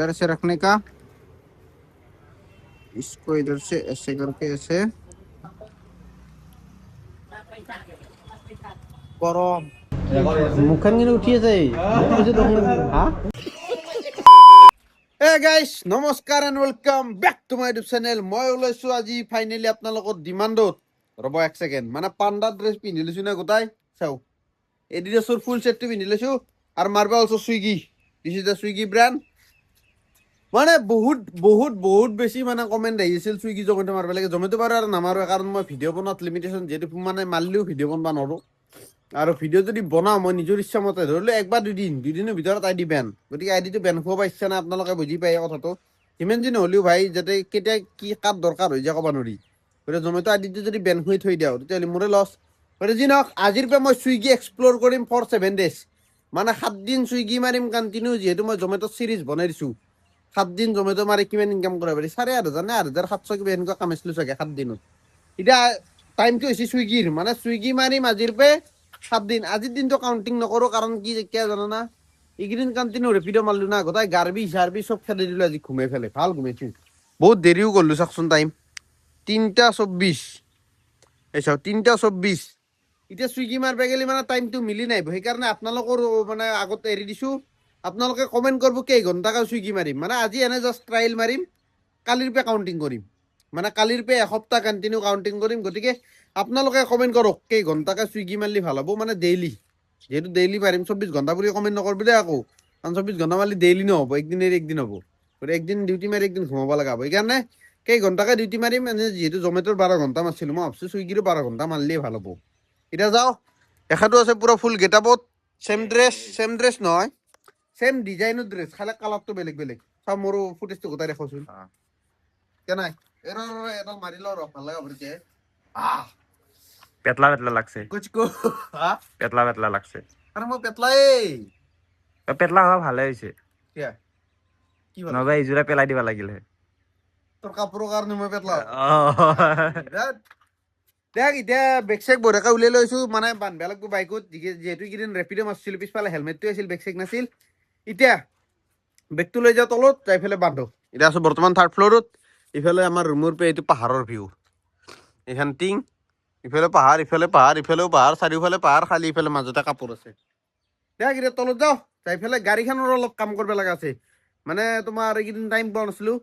इधर से रखने का, इसको इधर से ऐसे करके ऐसे गरम মুখখান কিন্তু উঠি আছে হ্যাঁ Hey guys, নমস্কাৰ and welcome back to my YouTube channel. মই ওলাইছো আজি ফাইনেলি আপোনালোকৰ ডিমাণ্ডত। ৰ'ব এক ছেকেণ্ড, মানে পাণ্ডা ড্ৰেছ পিন্ধি লৈছো না গোটাই চাও। এডিডাছৰ ফুল ছেটটো পিন্ধি লৈছো আৰু মাৰবা অলছো Swiggy. This is the Swiggy brand. মানে বহুত বহুত বহুত বেছি মানে কমেণ্ট আহিছিল চুইগি জমেটো মাৰিব লাগে। জমেটো বাৰু আৰু নামাৰো, কাৰণ মই ভিডিঅ' বনোৱাত লিমিটেশ্যন, যিহেতু মানে মাৰিলেও ভিডিঅ' বনাব নোৱাৰো। আৰু ভিডিঅ' যদি বনাওঁ মই নিজৰ ইচ্ছামতে, ধৰিলোঁ একবাৰ দুদিনৰ ভিতৰত আইডি বেন, গতিকে আইডিটো বেন হ'ব ইচ্ছা নাই। আপোনালোকে বুজি পায় কথাটো। যিমান যি নহ'লেও ভাই, যাতে কেতিয়া কি কাত দৰকাৰ হৈ যায় ক'ব নোৱাৰি। গতিকে জমেটো আইডিটো যদি বেন হৈ থৈ দিওঁ তেতিয়াহ'লে মোৰে লছ। গতিকে যি নহওক, আজিৰ পৰা মই চুইগি এক্সপ্ল'ৰ কৰিম ফৰ 7 days। মানে 7 দিন চুইগি মাৰিম কণ্টিনিউ, যিহেতু মই জমেটো চিৰিজ বনাই দিছোঁ। 7 দিন জমেটো মাৰি কিমান ইনকাম কৰিব পাৰি, 8,500 নে 8,700 কিবা এনেকুৱা কামাইছিলোঁ চাগে 7 দিনত। এতিয়া টাইমটো হৈছে চুইগিৰ, মানে চুইগি মাৰিম আজিৰ পৰা 7 দিন। আজিৰ দিনটো কাউণ্টিং নকৰোঁ, কাৰণ কি এতিয়া জানানা, এইকেইদিন কণ্টিনিউ ৰেপিডো মাৰিলোঁ না, গোটাই গাৰ্বি চাৰ্বি চব খেলি দিলোঁ আজি ঘুমাই ফেলে। ভাল ঘুমাইছোঁ, বহুত দেৰিও কৰিলোঁ চাওকচোন টাইম 3:24। এই চাওক 3:24। এতিয়া চুইগি মাৰিব গ'লে মানে টাইমটো মিলি নাহিব, সেইকাৰণে আপোনালোকৰ মানে আগতে এৰি দিছোঁ। আপোনালোকে কমেণ্ট কৰিব কেইঘণ্টাকৈ চুইগি মাৰিম। মানে আজি এনে জাষ্ট ট্ৰায়েল মাৰিম, কালিৰ পৰা কাউণ্টিং কৰিম। মানে কালিৰ পৰা এসপ্তাহ কণ্টিনিউ কাউণ্টিং কৰিম। গতিকে আপোনালোকে কমেণ্ট কৰক কেইঘণ্টাকৈ চুইগি মাৰিলে ভাল হ'ব, মানে ডেইলি। যিহেতু ডেইলি মাৰিম, 24 ঘণ্টা বুলি কমেণ্ট নকৰিব দেই আকৌ, কাৰণ 24 ঘণ্টা মাৰিলে ডেইলি নহ'ব, একদিন এৰি একদিন হ'ব। গতিকে একদিন ডিউটি মাৰি একদিন ঘুমাব লগা হ'ব। সেইকাৰণে কেইঘণ্টাকৈ ডিউটি মাৰিম, এনে যিহেতু জমেটোৰ 12 ঘণ্টা মাৰিছিলোঁ, মই ভাবছোঁ চুইগিৰো 12 ঘণ্টা মাৰিলেই ভাল হ'ব। এতিয়া যাওঁ, এখাটো আছে পূৰা ফুল গেটআপত, ছেম ড্ৰেছ নহয়, ছেম ডিজাইনৰ ড্ৰেছ, খালি কালাৰটো বেলেগ বেলেগ। চাওঁ মোৰ ফুটেজটো গোটাই দেখাওচোন। কেনাই এডাল মাৰি লওঁ ৰ, ভাল লগা ভৰিছে। পেতলা পেতলা লাগছে, কুছ কো হা, পেতলা পেতলা লাগছে। আরে মই পেতলাই। পেতলা হওয়া ভালে হৈছে, কিয়া কি ভাল নহবা ইজোৰা পেলাই দিবা লাগিলে। তোৰ কাপোৰৰ কাৰণে মই পেতলা অ'। দেখ। এতিয়া বেগ চেগ বঢ়িয়াকৈ উলিয়াই লৈছো, মানে বান্ধিব লাগিব বাইকত, যিহেতু এইকেইদিন ৰেপিডো মাৰিছিলোঁ। পিছফালে হেলমেটটো আছিল, বেগ চেগ নাছিল। এতিয়া বেগটো লৈ যাওঁ তলত, যাই পেলাই বান্ধো। এতিয়া আছোঁ বৰ্তমান 3rd ফ্ল'ৰত। ইফালে আমাৰ ৰুমৰ পৰা এইটো পাহাৰৰ ভিউ, এইখন টিং, ইফালে পাহাৰ, ইফালে পাহাৰ, ইফালেও পাহাৰ, চাৰিওফালে পাহাৰ, খালি ইফালে মাজতে কাপোৰ আছে। দেখ এতিয়া তলত যাওঁ, যাই পেলাই গাড়ীখনৰ অলপ কাম কৰিব লগা আছে। মানে তোমাৰ এইকেইদিন টাইম পোৱা নাছিলোঁ,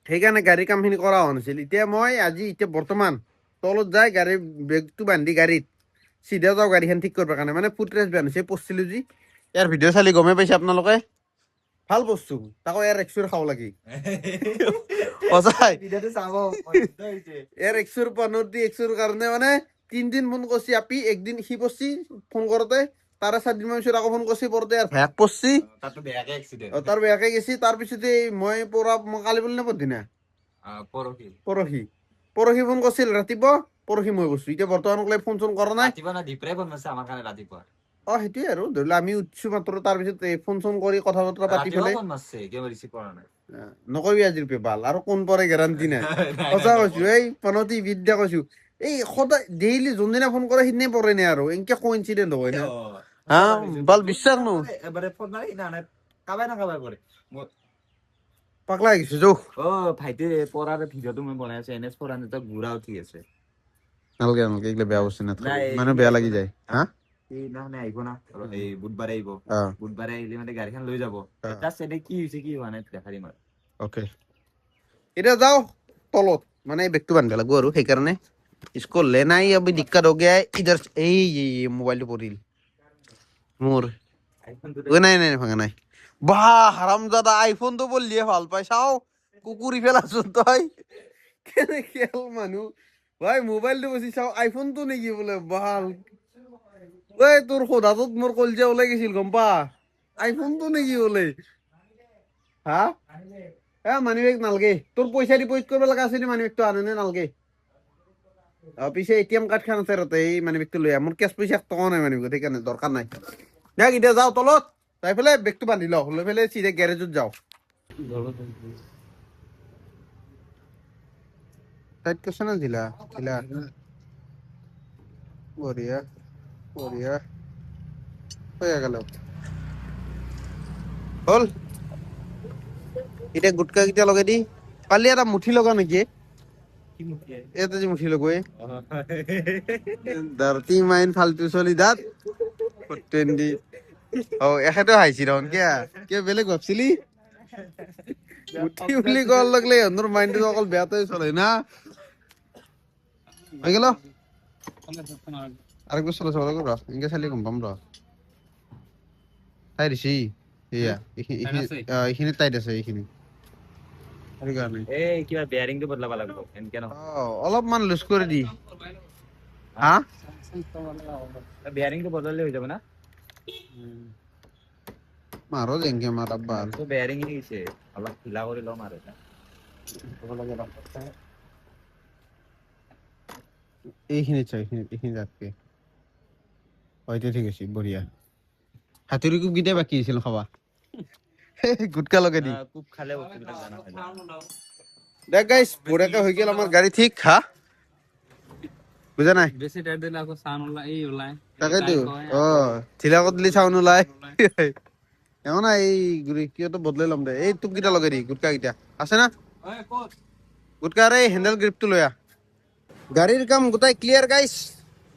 সেইকাৰণে গাড়ীৰ কামখিনি কৰা হোৱা নাছিল। এতিয়া মই এতিয়া বৰ্তমান তলত যাই বেগটো বান্ধি গাড়ীত চিধা যাওঁ গাড়ীখন ঠিক কৰিবৰ কাৰণে। মানে ফুট ৰেষ্ট বেয়া হৈছে, পঢ়ছিলোঁ যি। ইয়াৰ ভিডিঅ' চালি গমেই পাইছে আপোনালোকে, ভাল বস্তু, তাকো ইয়াৰ এক্সুৰ খাব লাগি সঁচাই। ইয়াৰ এক্সুৰ 15 এক্সুৰ কাৰণে মানে 3 দিন ফোন কৰিছে আপি, একদিন সি পঢ়ছি ফোন কৰোঁতে, তাৰে 4 দিনমান পিছত আকৌ ফোন কৰিছে পৰোঁতে আৰু ভায়াক পঢ়ছি, তাৰ বেয়াকে গেছি। তাৰপিছতে মই কালি বুলি নপঢ়ি না পৰহি ফোন কৰিছিল ৰাতিপুৱা, পৰহি মই কৈছোঁ। এতিয়া বৰ্তমান ফোন চোন কৰা নাই। সেইটোৱে আৰু ধৰি লওক আমি উঠছো মাত্ৰ, তাৰপিছত ফোন চোন কৰি কথা বতৰা পাতি পেলাই নকবি আজিৰ পেপাল আৰু কোন পৰে গেৰাণ্টি নাই। সঁচা কৈছো, এই পনতি বিদ্যা কৈছো, এই সদায় ডেইলি যোনদিনা ফোন কৰে সিদিনাই পৰে নে আৰু এনেকে কোইনচিডেণ্ট হয় না। হা বাল বিশ্বাস নো পাগলা হৈ গৈছো যৌ। ভাইটি পঢ়াৰ ভিডিঅ'টো মই বনাই আছো, NS পঢ়া গুড়া উঠি আছে। নালগে এইগিলা বেয়া বস্তু নাথাকে, মানে বেয়া লাগি যায়। হা সেইদিনাখনে আহিব না, এই বুধবাৰে আহিব। বুধবাৰে আহিলে মানে গাড়ীখন লৈ যাব, কি হৈছে কি হোৱা নাই দেখা দিম আৰু। অ'কে, এতিয়া যাওঁ তলত, মানে বেগটো বান্ধিব লাগিব আৰু সেইকাৰণে। इसको लेना ही अभी दिक्कत हो गया है इधर से। ये मोबाइल পৰিল মোৰ। নাই নাই ভাঙা নাই। বাহ হাৰামজাদা, আইফোনটো বলিয়ে ভাল পাই। চাও কুকুৰি পেলাচোন তই, কেনে খেল মানুহ ভাই। মোবাইলটো বেছি চাও, আইফোনটো নেকি বোলে ভাল। ঐ তোৰ সোধাটোত মোৰ কলজা ওলাই গৈছিল গম পা, আইফোনটো নেকি বোলে। হা মানি বেগ নালগে, তোৰ পইচা ডিপজিট কৰিব লগা আছে নে মানি বেগটো আনে নে নালগে। পিছে ATM কাৰ্ড খান আছে তাতে, এই মানি বেগটো লৈ আহ। মোৰ কেছ পইচা 1 টকা নাই মানি বেগত, সেইকাৰণে দৰকাৰ নাই। দেখ এতিয়া যাওঁ তলত, যাই পেলাই বেগটো বান্ধি লওঁ, লৈ পেলাই চিধা গেৰেজত যাওঁ। টাইট কৈছে না ঢিলা ঢিলা, বঢ়িয়া বঢ়িয়া হৈ গেল হ'ল। এতিয়া গুটকা কেইটা লগাই দি কালি এটা মুঠি লগা নেকি কি মুখে এটা যে মুঠি লগোৱে দাৰতি মাইন ফালতু চলি দাঁত ট্ৰেন্ডি এখেতো হাইছি ৰন কিয় বেলেগ ভাবছিলি মুঠি বুলি কোৱাৰ লগলে সিহঁতৰ মাইণ্ডটো অকল বেয়াটোৱে চলে না হৈ গেল আরেকবার চলো চলো র ইনকে চালি গম পাম র তাই দিছি এয়া এইখিনি টাইট আছে এইখিনি সেইকাৰণে এই কিবা বেয়াৰিংটো বদলাব লাগিব এনকে নহয় অলপমান লুজ কৰি দি হা বেয়াৰিংটো বদলালে হৈ যাব না মাৰো যেংকে মাৰ আব্বা তো বেয়াৰিং গৈছে অলপ ঢিলা কৰি লম আৰু এইখিনি চাই এইখিনি যাতকে হয়তো ঠিক আছে বঢ়িয়া হাতুৰি কুপ গিটা বাকি আছিল খাবা গুটকা লগাই দি কুপ খালে বস্তুবিলাক জানা হৈ যায় দেখ গাইস বঢ়িয়াকে হৈ গেল আমাৰ গাড়ী ঠিক হা বুজা নাই বেছি টাইট দিলে আকৌ চাউন ওলাই তাকেতো ঢিলা কৰি দিলি চাউন ওলাই এও না এই কিয়তো বদলাই ল'ম দে এই টুপ গিটা লগাই দি গুটকা গিটা আছে না গুটকাৰ এই হেণ্ডেল গ্ৰিপটো লৈ আহ গাড়ীৰ কাম গোটাই ক্লিয়াৰ গাইছ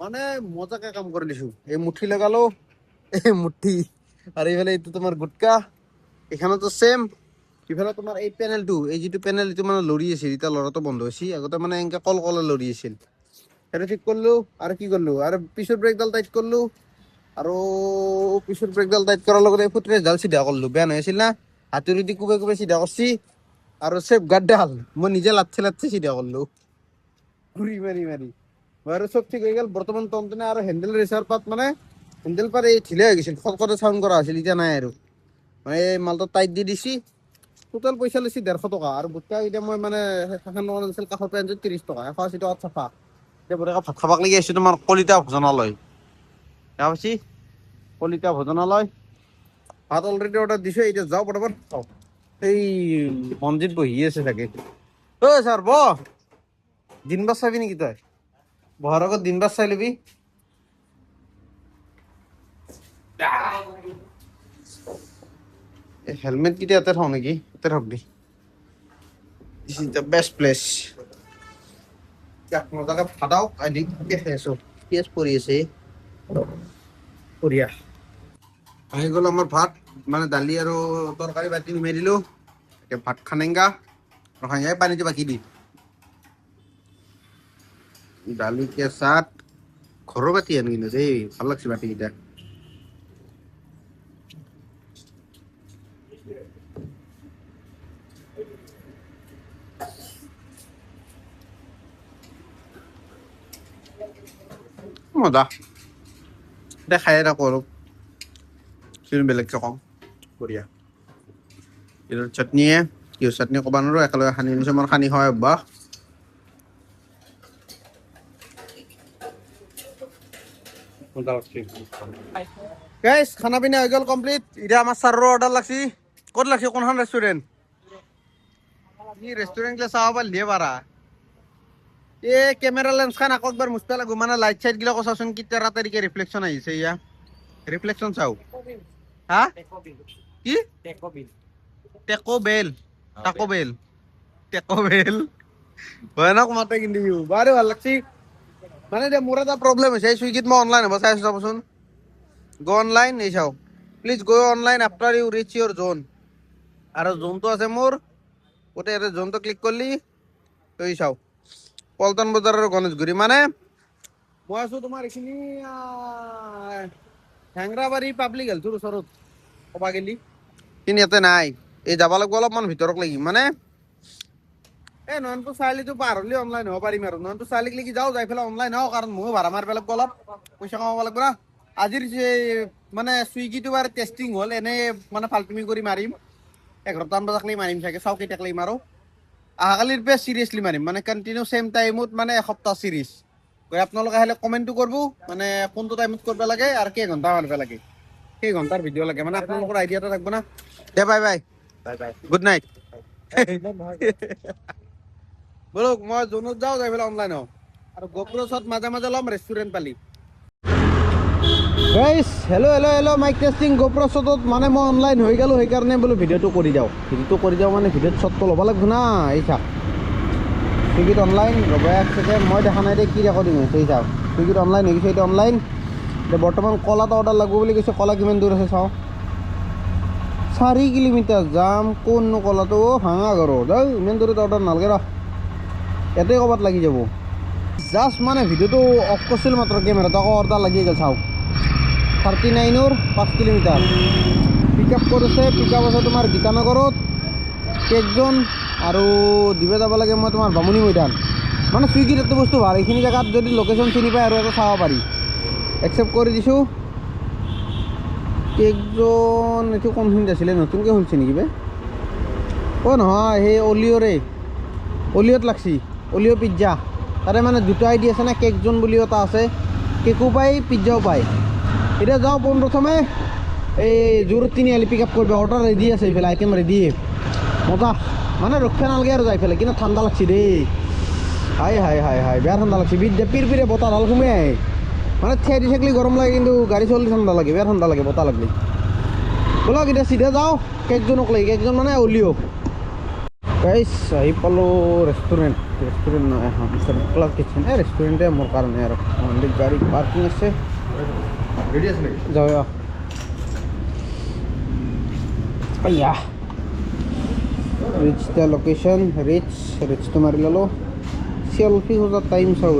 মানে মজাকে কাম কৰি দিছো এই মুঠি লগালো এই মুঠি আৰু এইফালে এইটো তোমাৰ গুটকা এখানেতো সেম ইফালে তোমাৰ এই পেনেলটো এই যিটো পেনেল এইটো মানে লৰি আছিল এতিয়া লৰাটো বন্ধ হৈছে আগতে মানে এনেকে কল কলে লৰি আছিল সেইটো ঠিক কৰিলো আৰু কি কৰিলো আৰু পিছৰ ব্ৰেকডাল টাইট কৰিলো আৰু পিছৰ ব্ৰেকডাল টাইট কৰাৰ লগতে ফুটৰেছডাল চিধা কৰিলো বেয়া নহৈছিল না হাতুৰি দি কোবাই কোবাই চিধা কৰিছি আৰু চেফ গাৰ্ডডাল মই নিজে লাথি চিধা কৰিলো ঘুৰি মাৰি মাৰি আৰু চব ঠিক হৈ গ'ল বৰ্তমান টনটনে আৰু হেণ্ডেল ৰেচাৰ পাত মানে হেণ্ডেল পাত এই ঢিলে হৈ গৈছিল খটখটে চাউণ্ড কৰা হৈছিল এতিয়া নাই আৰু মানে এই মালটো টাইট দি দিছি টোটেল পইচা লৈছি 150 টকা আৰু গোটেই এতিয়া মই মানে সেইখন দোকান আছিল কাষৰ পৰা 30 টকা 180 টকাত চাফা এতিয়া বঢ়িয়াকৈ ভাত খাবাক লাগি আহিছোঁ তোমাৰ কলিতা ভোজনালয় গা পাইছি কলিতা ভোজনালয় ভাত অলৰেডি অৰ্ডাৰ দিছোঁ এতিয়া যাওঁ পটাপট খাওঁ এই মনজিত বহি আছে চাগে ঐ ছাৰ ব দিনবাৰ চাবি নেকি তই বহাৰ আগত দিনবাৰ চাই লবি হেলমেট কেইটা ইয়াতে থওঁ নেকি ইয়াতে থক দি this is the best place মজাকে ফাটাওক আদি খাই আছো পিঁয়াজ পৰি আছে বঢ়িয়া আহি গ'ল আমাৰ ভাত মানে দালি আৰু তৰকাৰী বাতি নুমাই দিলোঁ এতিয়া ভাত খানেংগা ৰখাই পানীটো বাকি দি দালি কেঁচাত ঘৰৰ বাতি আনো কিন্তু দেই ভাল লাগছে বাতিকেইটা মজা দেখাই থাকো আৰু বেলেগকে কম বঢ়িয়া এইটো চাটনিয়ে কি চাটনি ক'ব নোৱাৰো একেলগে সানি আনিছোঁ মোৰ সানি হয় অভ্যাস গাইস খানা পিনা হৈ গ'ল কমপ্লিট এতিয়া আমাৰ ছাৰৰ অৰ্ডাৰ লাগছি ক'ত লাগছি কোনখন ৰেষ্টুৰেণ্ট ই ৰেষ্টুৰেণ্ট গিলা চাব পাৰিলিহে পাৰা এই কেমেৰা লেন্স খান আকৌ একবাৰ মুচবা লাগব মানে লাইট চাইট গিলা চাচোন কি তেৰা তেৰিকে ৰিফ্লেকশ্যন আহিছে ইয়া ৰিফ্লেকশ্যন চাও হা কি টেকো বেল ভয়ানক মাতে কিন্তু বাৰু ভাল লাগছি মানে এতিয়া মোৰ এটা প্ৰব্লেম হৈছে চুইগিত মই অনলাইন হ'ব চাই আছো চাবচোন গো অনলাইন এই চাও please go online after you reach your zone আৰু জোনটো আছে মোৰ গোটেই ইয়াতে জোনটো ক্লিক কৰিলি তই চাও পল্টন বজাৰ আৰু গণেশগুৰি মানে মই আছো তোমাৰ এইখিনি হেংৰাবাৰী পাব্লিক হেল্থৰ ওচৰত ক'বা গেলি কিন্তু ইয়াতে নাই এই যাব লাগিব অলপমান ভিতৰত লাগি মানে এই নয়নপুৰ চাৰিআলিটো পাৰ হ'লে অনলাইন হ'ব পাৰিম আৰু নয়নপুৰ চাৰিআলিক লাগি যাওঁ যাই পেলাই অনলাইন হওঁ কাৰণ ময়ো ভাড়া মাৰিব লাগিব অলপ পইচা কমাব লাগিব না আজিৰ যে মানে চুইগিটো বাৰু টেষ্টিং হ'ল এনেই মানে ফাল্টুমি কৰি মাৰিম 11টামান বজাকলৈ মাৰিম চাগে চাওঁ কেইটাকলৈ মাৰোঁ অহাকালিৰ পৰা চিৰিয়াছলি মাৰিম মানে কণ্টিনিউ চেম টাইমত মানে এসপ্তাহ চিৰিজ গৈ আপোনালোকে আহিলে কমেণ্টটো কৰিব মানে কোনটো টাইমত কৰিব লাগে আৰু কেইঘণ্টা মাৰিব লাগে কেইঘণ্টাৰ ভিডিঅ' লাগে মানে আপোনালোকৰ আইডিয়া এটা থাকিব না দে বাই বাই গুড নাইট বলক মই জোনত যাওঁ যাই পেলাই অনলাইন হওঁ আৰু গোপ্ৰ শ্বট মাজে মাজে ল'ম ৰেষ্টুৰেণ্ট পালি গাইছ হেল্ল' মাইক টেষ্টিং গোপ্ৰ শ্বটত মানে মই অনলাইন হৈ গ'লোঁ সেইকাৰণে বোলো ভিডিঅ'টো কৰি যাওঁ মানে ভিডিঅ'ত শ্বটটো ল'ব লাগিব না এই চাওক চুইগিত অনলাইন ৰ'ব এক ছেকেণ্ড মই দেখা নাই দে কি ৰেকৰ্ডিং হৈছে এই চাওক চুইগিত অনলাইন হৈ গৈছে এইটো অনলাইন এতিয়া বৰ্তমান কলাত অৰ্ডাৰ লাগিব বুলি কৈছে কলা কিমান দূৰ আছে চাওঁ 4 কিলোমিটাৰ যাম কোননো কলাটো ভাঙা ঘৰত ইমান দূৰত অৰ্ডাৰ নালাগে ৰ ইয়াতে ক'ৰবাত লাগি যাব জাষ্ট মানে ভিডিঅ'টো অফ কৰিছিল মাত্ৰ কেমেৰাটো আকৌ অৰ্ডাৰ লাগি গ'ল চাওক 39ৰ 5 কিলোমিটাৰ পিক আপ কৰিছে পিক আপ আছে তোমাৰ গীতানগৰত কেকজন আৰু দিব যাব লাগে মই তোমাৰ বামুণী মৈদান মানে চুইগিত এইটো বস্তু ভাল এইখিনি জেগাত যদি লোকেশ্যন চিনি পায় আৰু এটা চাব পাৰি একচেপ্ট কৰি দিছোঁ কেকজন এইটো কোনখিনিত আছিলে নতুনকৈ খুলিছে নেকি বে অ' নহয় সেই অলিঅ'ত লাগছি অলিঅ' পিজ্জা তাতে মানে দুটা আইডি আছে না কেকজন বুলিও এটা আছে কেকো পায় পিজ্জাও পায় এতিয়া যাওঁ পোনপ্ৰথমে এই জোৰ তিনিআলি পিক আপ কৰিব অৰ্ডাৰ ৰেডি আছে এইফালে আইটেম ৰেডি মজা মানে ৰক্ষা নালাগে আৰু যাই ফেলে কিন্তু ঠাণ্ডা লাগছি দেই হাই বেয়া ঠাণ্ডা লাগছি পিৰপিৰে বতাহ ঢাল সোমাই আহে মানে থিয়াই দি থাকিলে গৰম লাগে কিন্তু গাড়ী চলিলে ঠাণ্ডা লাগে বেয়া ঠাণ্ডা লাগে বতাহ লাগিলে ব'লক এতিয়া চিধা যাওঁ কেকজনক লাগি কেকজন মানে অলিঅ' গাইছ আহি পালোঁ ৰেষ্টুৰেণ্ট নহয় এখন ক্লাউড কিটচেন এই ৰেষ্টুৰেণ্টে মোৰ কাৰণে আৰু গাড়ী পাৰ্কিং আছে ৰেডি আছে নেকি যাওঁ আয়া ৰিচ দ্য লোকেশ্যন ৰিচটো মাৰি ল'লোঁ চেল্ফি খোজা টাইম চাওঁ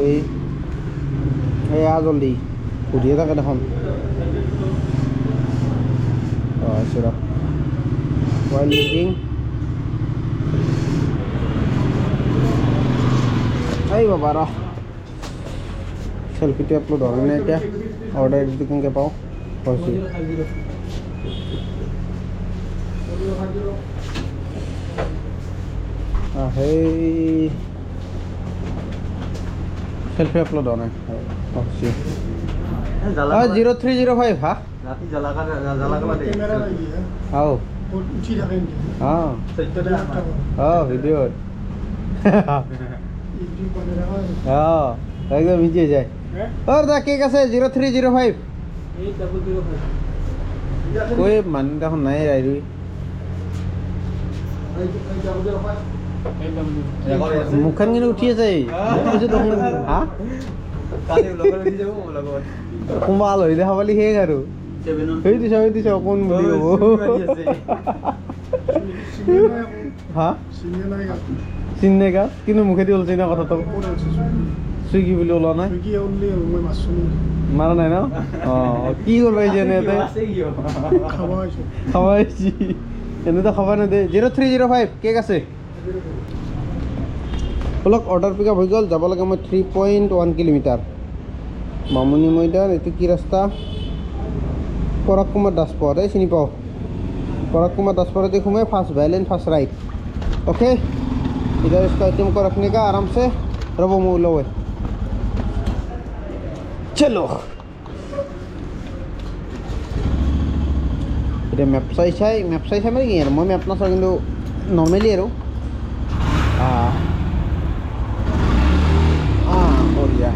এয়া জল্দি সুধিয়ে থাকে দেখোন অঁ আছোঁ ৰ ৱাইল লুকিং এই বাবা ৰ চেল্ফিটো আপলোড হোৱা নাই এতিয়া অৰ্ডাৰ দিটো কেনেকৈ পাওঁ হৈছে সেই চেল্ফি আপলোড হোৱা নাই হৈছে 0305 হা ৰাতি আও ভিডিঅ'ত একদম ইজি যায় দা কেক আছে 0305 কৈ মানুহ দেখোন নাই ৰাইৰুই মুখখন কিন্তু উঠি আছে হা কোনোবা আলহী দেখা পালি শেষ আৰু সেই দিছ কোন বুলি ক'ব হা চিনি নাই গা কিন্তু মুখেদি ওলছে না কথাটো চুইগি বুলি ওলোৱা নাই মাৰা নাই ন অঁ কি কৰিব আহিছে এনে ইয়াতে খাব আহিছি এনেতো খাব নেদে 0305 কেক আছে বলক অৰ্ডাৰ পিক আপ হৈ গ'ল যাব লাগে মই 3.1 কিলোমিটাৰ বামুণী মৈদান এইটো কি ৰাস্তা পৰাগ কুমাৰ দাসপথ এই চিনি পাওঁ পৰাগ কুমাৰ দাসপথতে সোমাই ফাৰ্ষ্ট ভাইলেন ফাৰ্ষ্ট ৰাইট ओके इधर इसका आइटम को रखने का आराम से रबो मूल हुए चलो এটা মেপ চাই মানে কি আৰু মই মেপ নাচাওঁ কিন্তু নৰ্মেলি আৰু বঢ়িয়া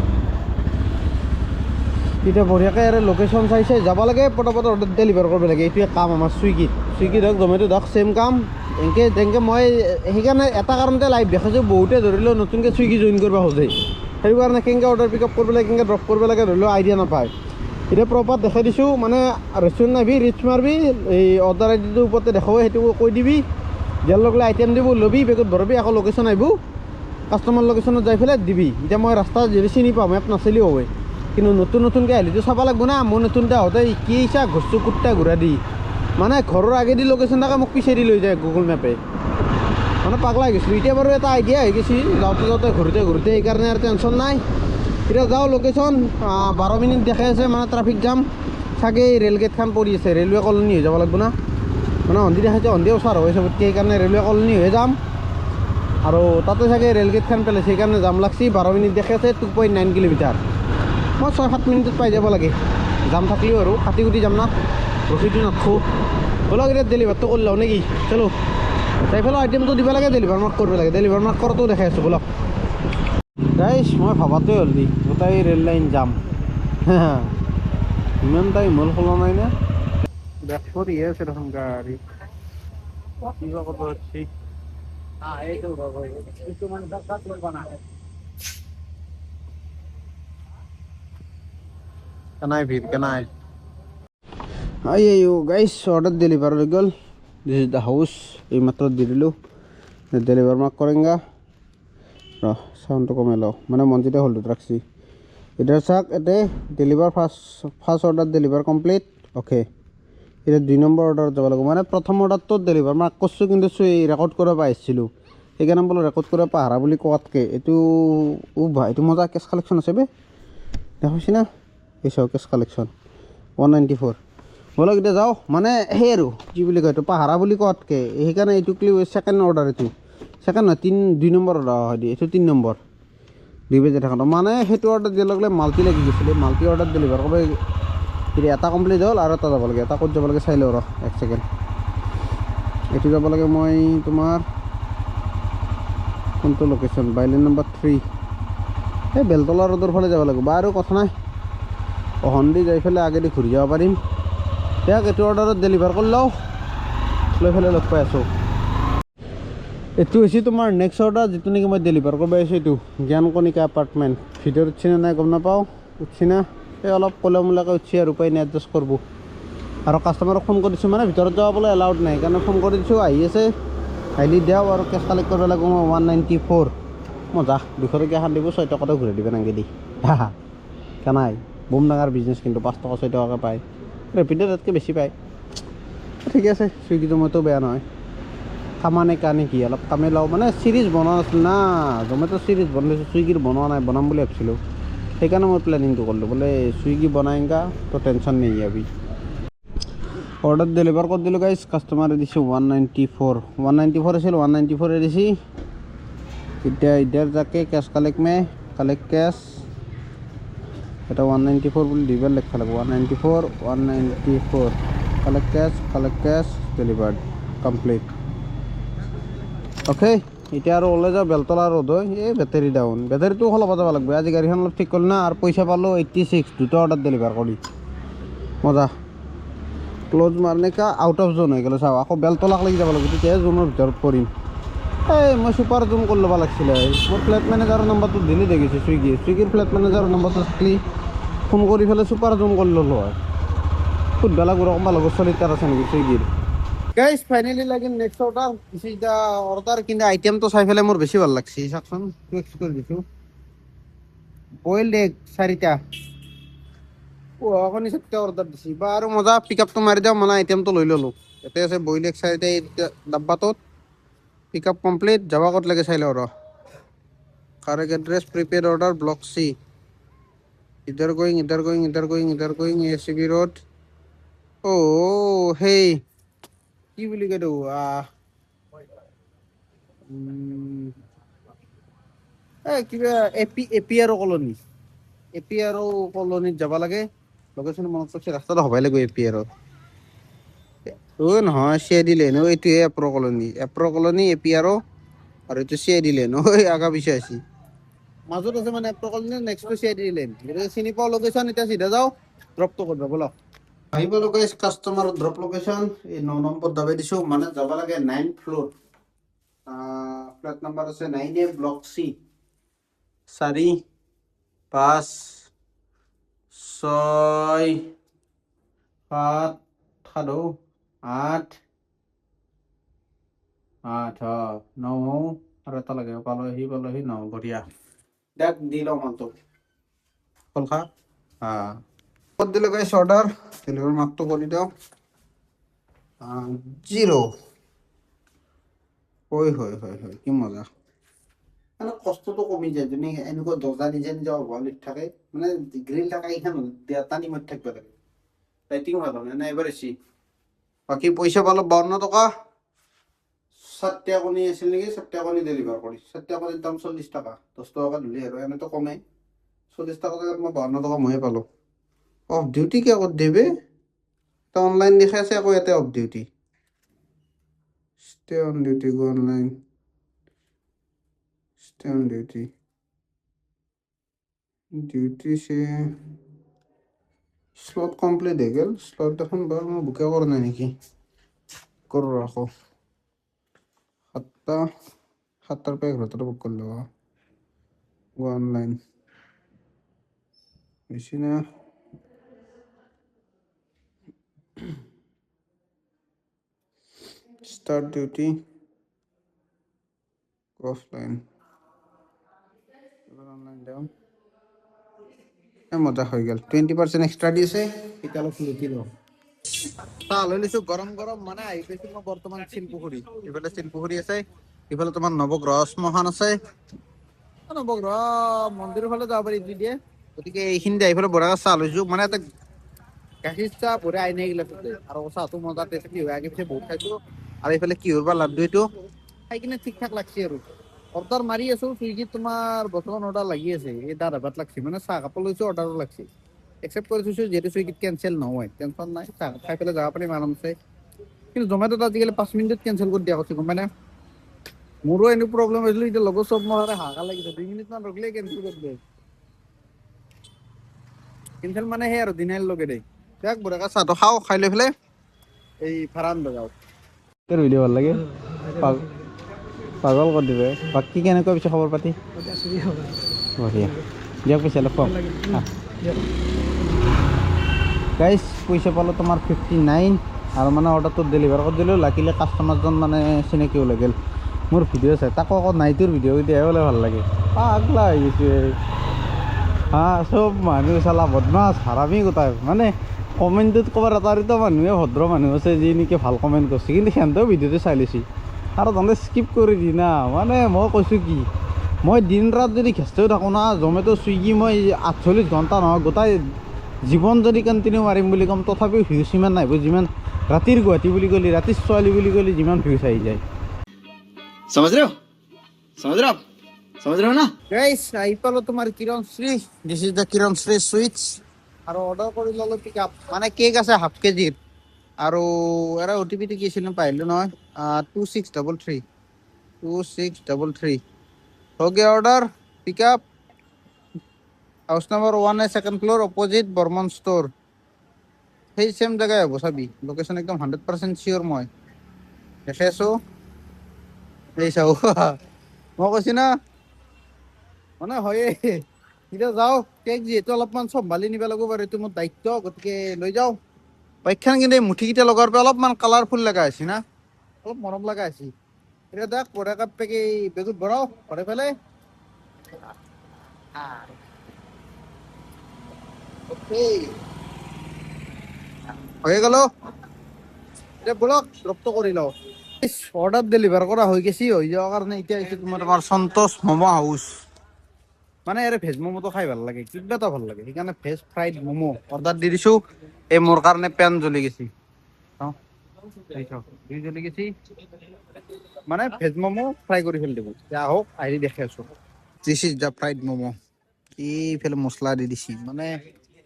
এতিয়া বঢ়িয়াকৈ আৰু লোকেশ্যন চাই যাব লাগে পটাপট অৰ্ডাৰ ডেলিভাৰ কৰিব লাগে এইটোৱে কাম আমাৰ চুইগিত হওক জমেটোত হওক ছেম কাম তেনেকৈ মই সেইকাৰণে এটা কাৰণতে লাইভ দেখাইছোঁ বহুতে ধৰি লওক নতুনকৈ চুইগি জইন কৰিব খোজে সেইটো কাৰণে কেনেকৈ অৰ্ডাৰ পিক আপ কৰিব লাগে কেনেকৈ ড্ৰপ কৰিব লাগে ধৰি লওক আইডিয়া নাপায় এতিয়া প্ৰপাৰ দেখাই দিছোঁ মানে ৰেষ্টুৰেণ্ট নাহিবি ৰিচ মাৰবি এই অৰ্ডাৰ আই ডিটোৰ ওপৰতে দেখাব সেইটো কৈ দিবি দিয়াৰ লগে আইটেম দিব ল'বি বেগত ভৰাবি আকৌ লোকেশ্যন আহিব কাষ্টমাৰ লোকেশ্যনত যাই পেলাই দিবি এতিয়া মই ৰাস্তা যদি চিনি পাওঁ মেপ নাচিলেও হয় কিন্তু নতুনকৈ আহিলেতো চাব লাগিব না মোৰ নতুনকৈ আহোঁতে কি আহিছা ঘৰটো কুৰ্তা ঘূৰাই দি মানে ঘৰৰ আগেদি লোকেশ্যন থাকে মোক পিছেদি লৈ যায় গুগল মেপে মানে পাগলা হৈ গৈছিলোঁ এতিয়া বাৰু এটা আইডিয়া হৈ গৈছে যাওঁতে ঘূৰোতে সেইকাৰণে আৰু টেনশ্যন নাই এতিয়া যাওঁ লোকেশ্যন 12 মিনিট দেখাই আছে মানে ট্ৰাফিক জাম চাগে ৰেল গেটখন পৰি আছে ৰেলৱে কলনি হৈ যাব লাগিব না মানে সন্ধি দেখাইছে সন্ধি ওচৰ হৈ চবতকৈ সেইকাৰণে ৰেলৱে কলনি হৈ যাম আৰু তাতে চাগে ৰেল গেটখন পেলাইছে সেইকাৰণে জাম লাগছি 12 মিনিট দেখাই আছে 2.9 কিলোমিটাৰ মই 6-7 মিনিটত পাই যাব লাগে জাম থাকিলেও আৰু কাটি কুটি যাম না ৰখিটো নাথাকোঁ ব'লক এতিয়া ডেলিভাৰটো কৰি লওঁ নেকি চলো যাই পেলাই আইটেমটো দিব লাগে ডেলিভাৰ মাৰ্ক কৰিব লাগে ডেলিভাৰ মাৰ্ক কৰাটো দেখাই আছোঁ ব'লক গাইছ মই ভাবাটোৱে হ'ল দি গোটেই ৰেল লাইন যাম ইমান টাইম হ'ল খোলা নাই না ব্যাক কৰিয়ে আছে দেখোন গাড়ী কিবা কথা হচ্ছি কেনাই ভিৰ কেনাই আইও গাইস অর্ডার ডেলিভার हो गल दिस इज द हाउस এই মাত্র দিয়ে দিলো ডেলিভার মার্ক করেঙ্গা সাউন্ড কমে লো মানে মঞ্জিতে হোল্ড রাখছি এটা চাক এতে deliver first order deliver complete okay এটা 2 নম্বর অর্ডার যাব লাগব মানে প্রথম অর্ডার তো ডেলিভার মার্ক করছো কিন্তু রেকর্ড করে পাইছিল সেইকাৰণে বলো ৰেকৰ্ড কৰে পাহাৰা বুলি কোৱাতকে এটো ও ভাই এটো মজা কেস কালেকশন আছে বে দেখাছি না এই সব কেস কালেকশন 194 বলো এতিয়া যাও মানে হে আৰু কি বুলি কয় তো পাহাৰা বুলি কোৱাতকে সেইকাৰণে এইটো ক্লিপ সেকেন্ড অৰ্ডাৰ এইটো সেকেন্ড নহয় 2 নম্বৰ অৰ্ডাৰ হয় দি এইটো 3 নম্বৰ দিবে যে থাকা মানে সেইটো অৰ্ডাৰ দিয়া লগে মাল্টি লাগি গৈছিল মাল্টি অৰ্ডাৰ ডেলিভাৰ কৰিব এতিয়া এটা কমপ্লিট হ'ল আৰু এটা যাব লাগে এটা ক'ত যাব লাগে চাই লওঁ ৰ এক ছেকেণ্ড এইটো যাব লাগে মই তোমাৰ কোনটো লোকেশ্যন বাইলেন নম্বৰ 3 এই বেলতলা ৰোডৰ ফালে যাব লাগিব আৰু কথা নাই অহন্দি যাই ফেলে আগেদি ঘূৰি যাব পাৰিম ইয়াক এইটো অৰ্ডাৰত ডেলিভাৰ কৰি লওঁ লৈ ফেলে লগ পাই আছোঁ এইটো হৈছে তোমাৰ নেক্সট অৰ্ডাৰ যিটো নেকি মই ডেলিভাৰ কৰিব আহিছোঁ এইটো জ্ঞান কণিকা এপাৰ্টমেণ্ট ভিডিঅ'ত উঠছি নে নাই গম নাপাওঁ উঠছি না এই অলপ ক'লে মোলাকৈ উঠছি আৰু উপায় নাই এডজাষ্ট কৰিব আৰু কাষ্টমাৰক ফোন কৰিছোঁ মানে ভিতৰত যাবলৈ এলাউড নাই সেইকাৰণে ফোন কৰি দিছোঁ আহি আছে আহিলে দিয়ক আৰু কেছ কালেক্ট কৰিব লাগিব মই 194 মজা 200 টকীয়া এখন দিব 6 টকাতে ঘূৰাই দিব নাংগে দি হা কেনাই বুম ডাঙৰ বিজনেছ কিন্তু 5 টকা 6 টকাকৈ পায় ৰেপিডত তাতকৈ বেছি পায় ঠিকে আছে চুইগি জমেটো বেয়া নহয় কামানে কানে কি অলপ কামে লওঁ মানে চিৰিজ বনোৱা নাছিল না জমেটো চিৰিজ বনাইছোঁ চুইগিৰ বনোৱা নাই বনাম বুলি ভাবিছিলোঁ সেইকাৰণে মই প্লেনিংটো কৰিলোঁ বোলে চুইগি বনাইংগা তো টেনশ্যন নেই আবি অৰ্ডাৰ ডেলিভাৰ কৰি দিলোঁ গাইজ কাষ্টমাৰে দিছোঁ 194 আছিল 194 দিছি এতিয়া ইধাৰ যাকে কেছ কালেক্ট মে কালেক্ট কেছ এটা 194 বুলি দিবাৰ লেখা লাগব 194 collect cash delivered complete okay এতিয়া আৰু ওলাই যাওঁ বেলতলা ৰোড হয় এই বেটাৰী ডাউন বেটাৰীটো সলাব যাব লাগব আজি গাড়ীখন অলপ ঠিক কৰিল না আৰু পইচা পালোঁ 86 দুটা অৰ্ডাৰ ডেলিভাৰ কৰি মজা ক্লোজ মাৰনেকা আউট অফ জোন হৈ গ'লে চাওঁ আকৌ বেলতলাক লাগি যাব লাগিব তেতিয়াহে জোনৰ ভিতৰত পৰিম এই মই ছুপাৰ জুম কৰি ল'ব লাগিছিলে মোৰ ফ্লেট মেনেজাৰৰ নম্বৰটো দিলি দেখিছোঁ চুইগিৰ ফ্লেট মেনেজাৰৰ নম্বৰটো থাকলি ফোন কৰি পেলাই ছুপাৰ জুম কৰি ল'লোঁ হয় সুধবা লাগিব ৰকমা লগৰ চলি তাৰ আছে নেকি চুইগিৰ গাইজ ফাইনেলি লাগিল next order this is the order কিন্তু আইটেমটো চাই পেলাই মোৰ বেছি ভাল লাগছে চাওকচোন ফিক্স কৰি দিছোঁ বইল্ড এগ 4টা কণী 4টা অৰ্ডাৰ দিছে বা আৰু মজা পিক আপটো মাৰি দিওঁ মানে আইটেমটো লৈ ল'লোঁ ইয়াতে আছে বইল্ড এগ 4টা ডাব্বাটোত পিক আপ কমপ্লিট যাবা ক'ত লাগে চাই লওঁ ৰ correct address prepaid order block C ইধাৰ গোয়িং ACB ৰোড সেই কি বুলি কয় কিবা এপিআৰ কলনীত যাব লাগে লোকেশ্যন মনত পৰিছে ৰাস্তাটো হবাই লাগিব এপিআৰত নহয় চিআইডি লেন এইটোহে এপ্ৰ কলনী এপিআৰ আৰু এইটো চিআইডি লেন আগা পিছে আছে মাজত আছে মানে এপ্ৰ কলনী নেক্সট চিআইডি লেন চিনি পাওঁ লোকেশ্যন এতিয়া চিধা যাওঁ ড্ৰপটো কৰিব ব'লক আহি পালোঁ গাইজ কাষ্টমাৰ ড্ৰপ লোকেশ্যন এই 9 নম্বৰ দাবাই দিছোঁ মানে যাব লাগে 9th ফ্ল'ৰ ফ্লেট নাম্বাৰ আছে 9A ব্লক চি 4 5 6 7 সাধু 8 9 আৰু এটা লাগে পালোহি 9 বঢ়িয়া দেখ দি লওঁ মালটো কলখা ক'ত দিলোঁ গাইছ অৰ্ডাৰ ডেলিভাৰী মাৰ্কটো কৰি দিওঁ 0 হয় কি মজা মানে কষ্টটো কমি যায় যদি এনেকুৱা দৰ্জা নিজে ৱালিত থাকে মানে গ্ৰিল থকা এইখন টানি মাৰি থাকিব লাগে লাইটিং ভাল হয় নাই এবাৰ এচি বাকী পইচা পালোঁ 52 টকা 4টা কণী আছিল নেকি 4টা কণী ডেলিভাৰ কৰি 4টা কণীৰ দাম 40 টকা 10 টকা দিলে আৰু এনেতো কমে 40 টকা জেগাত মই 52 টকা ময়ে পালোঁ অফ ডিউটি কিয় কৰি দেবে এটা অনলাইন দেখাই আছে আকৌ ইয়াতে of duty stay on duty go online stay on duty say slot complete হৈ গ'ল স্লট দেখোন বাৰু মই বুকে কৰা নাই নেকি কৰোঁ আকৌ 7টাৰ পৰা 11টাতে বুক কৰি লওঁ অনলাইন বেছি না ষ্টাৰ্ট ডিউটি অফলাইন অনলাইন দেওঁ মজা হৈ গ'ল 20% এক্সট্ৰা দি আছে এতিয়া অলপ লুটি লওঁ চাহ লৈ লৈছোঁ গৰম গৰম মানে আহি পাইছোঁ মই বৰ্তমান শিলপুখুৰী ইফালে শিলপুখুৰী আছে ইফালে তোমাৰ নৱগ্ৰহ শ্মশান আছে নৱগ্ৰহ মন্দিৰৰ ফালে যাব পাৰি দিয়ে গতিকে এইখিনি আহি পেলাই বঢ়িয়াকৈ চাহ লৈছোঁ মানে এটা গাখীৰ চাহ বঢ়িয়া আইনে গিলাচতে আৰু চাহটো মজা টেষ্টি হয় আগে পিছে বহুত খাইছোঁ আৰু এইফালে কিহৰ বা লাড্ডু এইটো খাই কিনে ঠিক ঠাক লাগছে আৰু অৰ্ডাৰ মাৰি আছোঁ চুইগিত তোমাৰ বৰ্তমান অৰ্ডাৰ লাগি আছে এই দাদা ভাত লাগছে মানে চাহ কাপ লৈছোঁ অৰ্ডাৰো লাগছে একচেপ্ট কৰি থৈছোঁ যিহেতু চুইগিত কেনচেল নহয় টেনশ্যন নাই চাহ খাই পেলাই যাব পাৰিম আৰামছে কিন্তু জমেট'ত আজিকালি 5 মিনিটত কেনচেল কৰি দিয়া কৈছে গম পাই না মোৰো এনেকুৱা প্ৰব্লেম হৈছিল এতিয়া লগৰ চব মোৰ হাহাকাৰ লাগিছে 2 মিনিটমান ৰখিলে কেনচেল কৰি দিয়ে কেনচেল মানে সেই আৰু দিনাৰ লগে দেই দেখ বঢ়িয়াকৈ চাহটো খাওঁ খাই লৈ পেলাই এই ফাৰান বজাওঁ তোৰ ভিডিঅ' ভাল লাগে পাগল কৰি দিবে বাকী কেনেকুৱা পিছে খবৰ পাতি বঢ়িয়া দিয়ক পিছে অলপ কম গাইজ পইচা পালোঁ তোমাৰ 59 আৰু মানে অৰ্ডাৰটো ডেলিভাৰ কৰি দিলোঁ লাগিলে কাষ্টমাৰজন মানে চিনাকি ওলাই গ'ল মোৰ ভিডিঅ' চাই তাকো আকৌ নাইটোৰ ভিডিঅ' দিয়াহে হ'লে ভাল লাগে পাগলা হৈ গৈছে চব মানুহ চালা বদমাছ হাৰামি গোটাই মানে কমেণ্টত ক'বাৰ এটা মানুহে ভদ্ৰ মানুহ আছে যি নেকি ভাল কমেণ্ট কৰিছে কিন্তু সিহঁতেও ভিডিঅ'টো চাই লৈছে আৰু তহঁতে স্কিপ কৰি দি না মানে মই কৈছোঁ কি মই দিন ৰাত যদি ঘেষ্টও থাকোঁ না জমেট' চুইগি মই 48 ঘণ্টা নহয় গোটাই জীৱন যদি কণ্টিনিউ মাৰিম বুলি ক'ম তথাপিও ভিউজ সিমান নাহিব যিমান ৰাতিৰ গুৱাহাটী বুলি ক'লে ৰাতিৰ ছোৱালী বুলি ক'লে যিমান ভিউজ আহি যায় समझ रहे हो ना গাইস আহি পালো তোমাৰ Kiranshree this is the Kiranshree sweets আৰু অৰ্ডাৰ কৰি ল'লোঁ পিক আপ মানে কেক আছে হাফ কেজিৰ আৰু এটা অ'টিপিটো কি আছিল পাহৰিলোঁ নহয় 2633 2633 हो गया order pickup house number 1 second floor opposite Barman store সেই চেম জেগাই হ'ব চাবি লোকেশ্যন একদম 100% চিয়'ৰ মই দেখি আছোঁ এই চাওঁ মই কৈছোঁ না মানে হয়ে এতিয়া যাওঁ কেক যিহেতু অলপমান চম্ভালি নিব লাগিব বাৰু এইটো মোৰ দায়িত্ব গতিকে লৈ যাওঁ বাইকখন কিন্তু এই মুঠিকেইটা লগাৰ পৰা অলপমান কালাৰফুল লগা হৈছে না অলপ মৰম লগা হৈছে এতিয়া দেখ বঢ়িয়াকৈ পেকে বেগত ভৰাওঁ ভৰাই পেলাই হয়ে গেল এতিয়া বলক ড্ৰপটো কৰি লওঁ অৰ্ডাৰ ডেলিভাৰ কৰা হৈ গৈছে হৈ যোৱাৰ কাৰণে এতিয়া আহিছে তোমাৰ সন্তোষ ম'ম' হাউচ মানে ইয়াৰে ভেজ ম'ম'টো খাই ভাল লাগে কিবা এটা ভাল লাগে সেইকাৰণে ভেজ ফ্ৰাইড ম'ম' অৰ্ডাৰ দি দিছোঁ এই মোৰ কাৰণে পেন জ্বলি গৈছে জ্বলি গৈছে মানে ভেজ ম'ম' ফ্ৰাই কৰি ফেলি দিব এতিয়া আহক আহি দেখি আছোঁ দিছ ইজ দ্য ফ্ৰাইড ম'ম' এইফালে মছলা দি দিছে মানে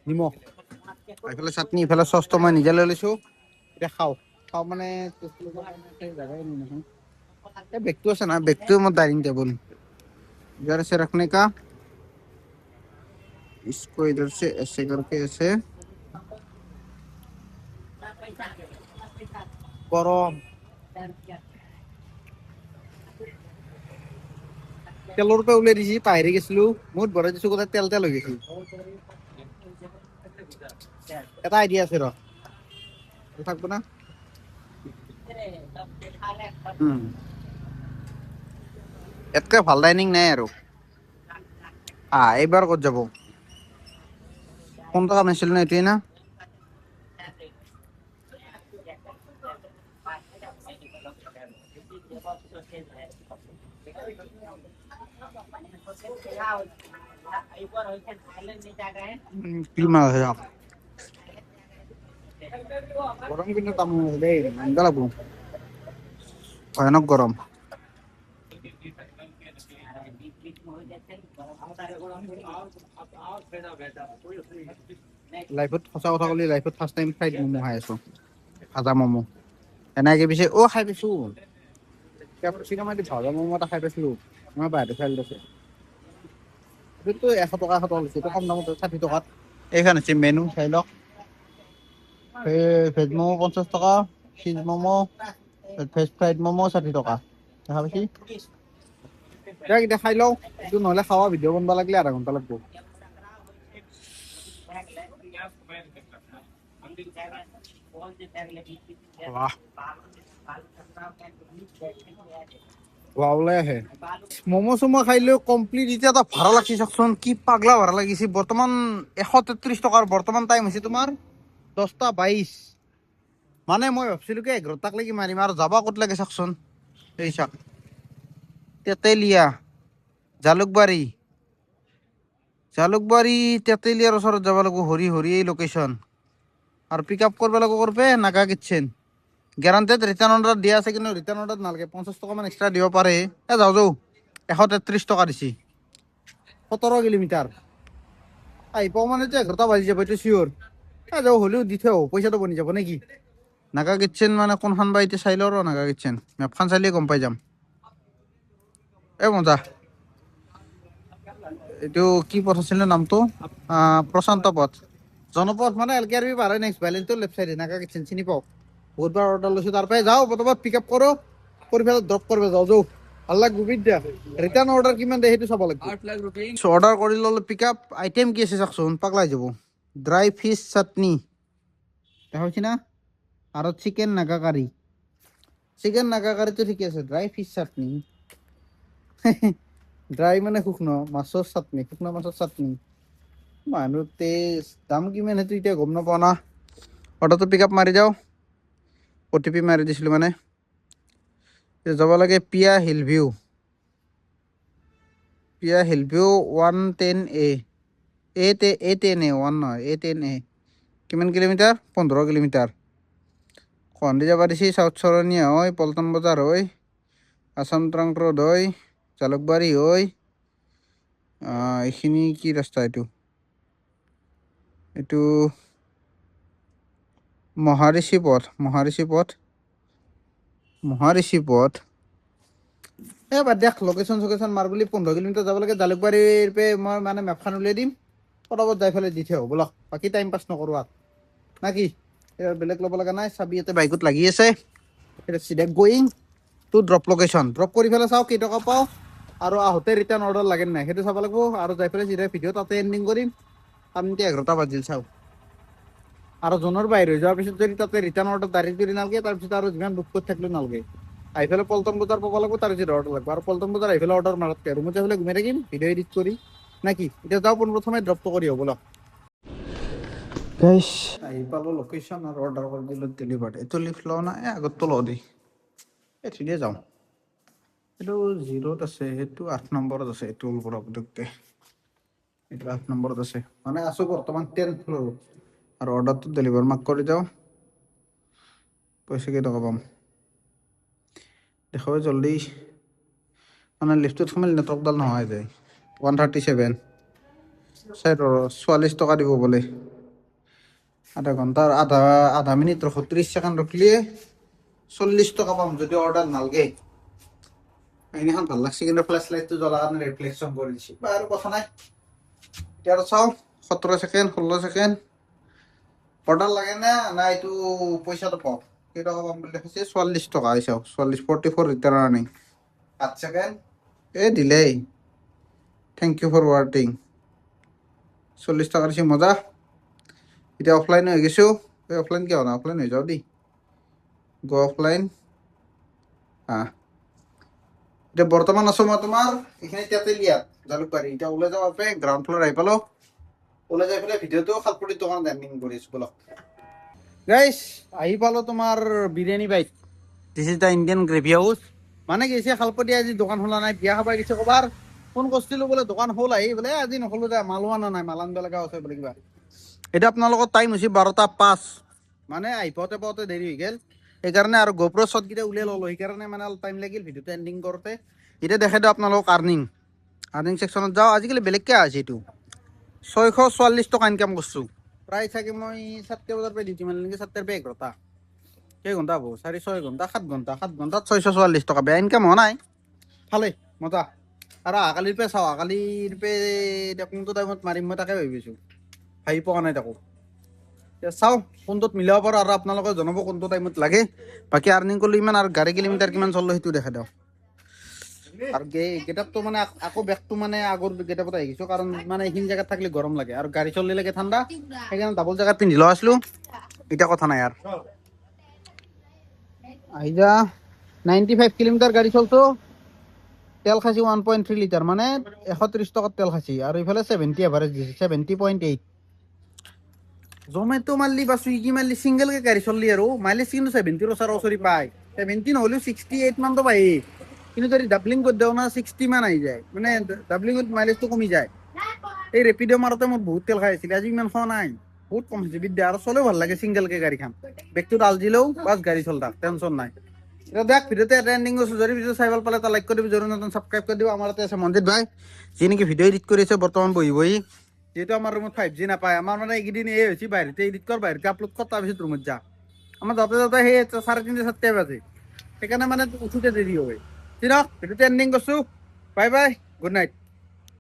নিমখ এইফালে চাটনি ইফালে চচটো মই নিজে লৈ লৈছোঁ এতিয়া খাওঁ মানে জেগাই নহয় এই বেগটো আছে না বেগটো মোৰ ডাইনিং টেবুল इधर से रखने का इसको इधर से ऐसे करके ऐसे गरम তেলৰ পৰা উলিয়াই দিছি পাহৰি গৈছিলো মুঠ ভৰাই দিছো গোটেই তেল তেল হৈ গৈছিল এটা আইডিয়া আছে ৰ থাকব না এতকে ভাল ডাইনিং নাই আৰু এইবাৰ ক'ত যাব কোনটা কাম আছিল না এইটোৱে না কি মাছ গৰম কিন্তু তাম দেই মজা লাগব ভয়ানক গৰম লাইফত সঁচা কথা ক'লে লাইফত ফাৰ্ষ্ট টাইম ফ্ৰাইড ম'ম' খাই আছোঁ ভাজা ম'ম' এনেকৈ পিছে খাই পাইছোঁ চিনেমাটি ভাজা ম'ম' এটা খাই পাইছিলোঁ মই বাহিৰত খাই লৈছোঁ এইটো 100 টকা লৈছে এইটো কম দামত 60 টকাত এইখন হৈছে মেনু চাই লওক ভেজ ম'ম' 50 টকা, চিজ ম'ম', ভেজ ফ্ৰাইড ম'ম' 60 টকা। দেখা পাইছি? এতিয়া খাই লওঁ, এইটো নহ'লে খাৱা ভিডিঅ' বনাব লাগিলে আধা ঘণ্টা লাগব। ওলাই আহে ম'ম' চম' খাইলেও কমপ্লিট এতিয়া এটা ভাড়া লাগছি চাওকচোন, কি পাগলা ভাড়া লাগিছে। বৰ্তমান 133 টকাৰ বৰ্তমান টাইম হৈছে তোমাৰ 10:22। মানে মই ভাবছিলো কি 11টাক লাগি মাৰিম আৰু যাবা ক'ত লাগে চাওকচোন। এই চাক, তেতেলীয়া, জালুকবাৰী, তেতেলীয়াৰ ওচৰত যাব লাগিব, হৰি এই লোকেশ্যন। আৰু পিক আপ কৰিব লাগিব কৰপে Naga kitchen. Guaranteed return order দিয়া আছে, কিন্তু ৰিটাৰ্ণ অৰ্ডাৰ নালাগে, 50 টকামান এক্সট্ৰা দিব পাৰে। যাওঁ 133 টকা দিছি, 17 কিলোমিটাৰ। আহি পাওঁ মানেতো 11টা বাজি যাব, এইটো চিয়'ৰ। যাওঁ হ'লেও দি থৈ আহোঁ, পইচাটো বনি যাব নেকি। নাগা কিটচেন মানে কোনখন বা এতিয়া চাই লওঁ ৰ। নাগা কিটচেন মেপখন চাইলে গম পাই যাম। মজা। এইটো কি পথ আছিল নামটো? প্ৰশান্ত পথ, জনপথ মানে LKRB পাৰ হয় নেক্সট ভেলেন্টোৰ লেফ্ট চাইডে নাগা কিটচেন চিনি পাওঁ। বহুতবাৰ অৰ্ডাৰ লৈছোঁ তাৰ পৰাই। যাওঁ প্ৰথমত পিক আপ কৰোঁ, কৰি পেলাই ড্ৰপ কৰিব যাওঁ। ভাল লাগব বিদ্যা। ৰিটাৰ্ণ অৰ্ডাৰ কিমান দিয়ে সেইটো চাব লাগিব। অৰ্ডাৰ কৰি ল'লে পিক আপ। আইটেম কি আছে চাওকচোন, পাগলা হৈ যাব। ড্ৰাই ফিছ চাটনি দেখা পাইছি না, আৰু চিকেন নাগা কাৰী। চিকেন নাগা কাৰীটো ঠিকে আছে, ড্ৰাই ফিছ চাটনি ড্ৰাই মানে শুকন মাছৰ চাটনি, শুকনা মাছৰ চাটনি। মানুহ টেষ্ট দাম কিমান সেইটো এতিয়া গম নাপাওঁ না। অৰ্ডাৰটো পিক আপ মাৰি যাওঁ, OTP মাৰি দিছিলোঁ মানে। যাব লাগে পিয়া হিল ভিউ, 110A, A10A, 1 নহয়, A10A। কিমান কিলোমিটাৰ? 15 কিলোমিটাৰ। গুৱাহাটী যাব দিছি, চাউথ চৰণীয়া হৈ, পল্টন বজাৰ হৈ, আছাম ট্ৰাংক ৰোড হৈ, জালুকবাৰী হৈ, এইখিনি কি ৰাস্তা এইটো মহাৰিষি পথ। বাদ দিয়ক, লোকেশ্যন মাৰ বুলি 15 কিলোমিটাৰ যাব লাগে। জালুকবাৰীৰ পৰা মই মানে মেপখন উলিয়াই দিম, পটাপট যাই পেলাই দি থৈ আহোঁ ব'লক। বাকী টাইম পাছ নকৰোঁ আৰু না কি। বেলেগ ল'ব লগা নাই, চাবি ইয়াতে বাইকত লাগি আছে। চিধা going to drop location. Drop কৰি পেলাই চাওঁ কেইটকা পাওঁ, আৰু আহোঁতে ৰিটাৰ্ণ অৰ্ডাৰ লাগে নাই সেইটো চাব লাগিব। আৰু যাই পেলাই চিধা ভিডিঅ' তাতে এণ্ডিং কৰিম। আমি এতিয়া 11টা বাজিল চাওঁ। আৰু জোনৰ বাহিৰ হৈ যোৱাৰ পিছত যদি তাতে ৰিটাৰ্ণ অৰ্ডাৰ ডাইৰেক্ট যদি নালাগে, তাৰপিছত আৰু যিমান বুক কৰি থাকিলেও নালাগে। আহি পেলাই পল্টন বজাৰ পাব লাগিব, তাৰপিছত অৰ্ডাৰ লাগিব। আৰু পল্টন বজাৰ আহি পেলাই অৰ্ডাৰ মাৰতকে ৰুমত যাই পেলাই ঘুমাই থাকিম, ভিডিঅ' এডিট কৰি না কি। এতিয়া যাওঁ পোনপ্ৰথমে ড্ৰপটো কৰি হ'ব ব'লক। আহি পালোঁ লোকেশ্যন আৰু অৰ্ডাৰ কৰি দিলোঁ ডেলিভাৰ্ড। এইটো লিফ্ট লওঁ না, আগতটো লওঁ দেই, ঠিকে যাওঁ। এইটো 0ত আছে, সেইটো 8 নম্বৰত আছে। এইটো পৰা পুতুককে এইটো 8 নম্বৰত আছে। মানে আছোঁ বৰ্তমান 10th ফ্ল'ৰত। আৰু অৰ্ডাৰটো ডেলিভাৰ মাৰ্ক কৰি যাওঁ, পইচা কেইটকা পাম দেখাব জল্দি। মানে লিফ্টত সোমালে নেটৱৰ্কডাল নোহোৱা হৈ যায়। 137 চাই 44 টকা দিব বোলে। আধা মিনিট ৰখো, 30 ছেকেণ্ড ৰখিলে 40 টকা পাম যদি অৰ্ডাৰ নালগে। সেইদিনাখন ভাল লাগছে, কিন্তু ফ্লেছ লাইটটো জ্বলাৰ কাৰণে ৰিফ্লেকশ্যন কৰি দিছে বা আৰু কথা নাই। এতিয়া আৰু চাওঁ 17 ছেকেণ্ড, 16 ছেকেণ্ড। অৰ্ডাৰ লাগে নে নাই এইটো পইচাটো পাওঁ, কেইটকা পাম বুলি দেখাইছে। 44 টকা হৈছে, 44 ৰিটাৰ্ণ আৰ্নিং। 8 ছেকেণ্ড দিলেই। থেংক ইউ ফৰ ৱাৰ্টিং। 40 টকা দিছে, মজা। এতিয়া অফলাইন হৈ গৈছোঁ। অফলাইন কিয় হোৱা নাই? অফলাইন হৈ যাওঁ দেই, গ অফলাইন। এতিয়া বৰ্তমান আছোঁ মই তোমাৰ এইখিনি তেতেলীয়াত, জালুকবাৰী। এতিয়া ওলাই যাওঁ গ্ৰাউণ্ড ফ্ল'ৰ আহি পালোঁ। ওলাই যাই পেলাই ভিডিঅ'টো খালপট্টিৰ দোকানত এণ্ডিং কৰিছোঁ ব'লক। গাইছ আহি পালোঁ তোমাৰ biryani bite. This is the Indian gravy house. মানে কি হৈছে, খালপট্টি আজি দোকান খোলা নাই, বিয়া খাব গৈছে ক'বাৰ। ফোন কৰিছিলোঁ বোলে দোকান হ'ল, আহি বোলে আজি নখলো দে, মাল হোৱা নাই, মাল আনিব লগা আছে বোলে কিবা। এতিয়া আপোনালোকৰ টাইম হৈছে 12:05, মানে আহি পাওঁতে দেৰি হৈ গ'ল। সেইকাৰণে আৰু গোপ্ৰ শ্বটকেইটা উলিয়াই ল'লোঁ, সেইকাৰণে মানে অলপ টাইম লাগিল ভিডিঅ'টো এণ্ডিং কৰোঁতে। এতিয়া দেখাই দিওঁ আপোনালোকক আৰ্নিং ছেকশ্যনত যাওঁ। আজিকালি বেলেগকৈ আছে এইটো, 644 টকা ইনকাম কৰিছোঁ। প্ৰায় চাগে মই 7টা বজাৰ পৰা ডিউটি মাৰিলোঁ নেকি, 7টাৰ পৰা 11টা। কেইঘণ্টা হ'ব? 4-6 ঘণ্টা, 7 ঘণ্টা। 7 ঘণ্টাত 644 টকা, বেয়া ইনকাম হোৱা নাই, ভালেই মজা। আৰু অহাকালিৰ পৰা চাওঁ, অহাকালিৰ পৰা এতিয়া কোনটো টাইমত মাৰিম মই তাকে ভাবিছোঁ, ভাবি পোৱা নাই তাকো। চাওঁ কোনটোত মিলাব পাৰোঁ আৰু আপোনালোকে জনাব কোনটো টাইমত লাগে বাকী আৰ্নিং কৰিলে ইমান আৰু গাড়ী কিলোমিটাৰ কিমান চলিব সেইটো দেখা দিয়ক আৰু গেটআপটো মানে আকৌ বেগটো মানে আগৰ গেটআপত আহি গৈছোঁ কাৰণ মানে এইখিনি জেগাত থাকিলে গৰম লাগে আৰু গাড়ী চলিলে ঠাণ্ডা সেইকাৰণে ডাবল জেগাত পিন্ধি লোৱা আছিলোঁ এতিয়া কথা নাই আৰু আহি যা 95 কিলোমিটাৰ গাড়ী চলছো তেল খাইছি 1.3 লিটাৰ মানে 130 টকাত তেল খাইছি আৰু ইফালে 70 এভাৰেজ দিছে 70.8 জমেটো মাৰলি বা চুইগি মাৰলি চিংগেলকে গাড়ী চললি আৰু মাইলেজ কিন্তু 70 ওচৰা ওচৰি পায় 70 নহ'লেও 68 মানটো পায়েই কিন্তু যদি ডাবলিং কৰি দিওঁ না 60 মান আহি যায় মানে ডাবলিঙত মাইলেজটো কমি যায় এই ৰেপিড' মাৰোতে মোৰ বহুত তেল খাই আছিলে আজি ইমান খোৱা নাই বহুত কম হৈছে বিদ্যা আৰু চলেও ভাল লাগে চিংগেলকে গাড়ীখন বেগটো ডাল দিলেও বাছ গাড়ী চল থাক টেনশ্যন নাই এতিয়া দেখ ভিডিঅ'তে এটা এণ্ডিং কৰিছোঁ যদি ভিডিঅ' চাই ভাল পালে এটা লাইক কৰি দিব জৰুৰ নতুন ছাবস্ক্ৰাইব কৰি দিব আমাৰ তাতে আছে মনজিত ভাই যি নেকি ভিডিঅ' এডিট কৰি আছে বৰ্তমান বহি বহি যিহেতু আমাৰ ৰুমত 5G নাপায় আমাৰ মানে এইকেইদিন এই হৈছে বাহিৰতে এডিট কৰ বাহিৰতে আপলোড কৰ তাৰপিছত ৰুমত যা আমাৰ যাওঁতে যাওঁতে সেই 3:30 4 বাজে সেইকাৰণে মানে উঠোতে দেৰি হয় ঠিক ভিডিঅ'টো এণ্ডিং কৰিছোঁ বাই বাই গুড নাইট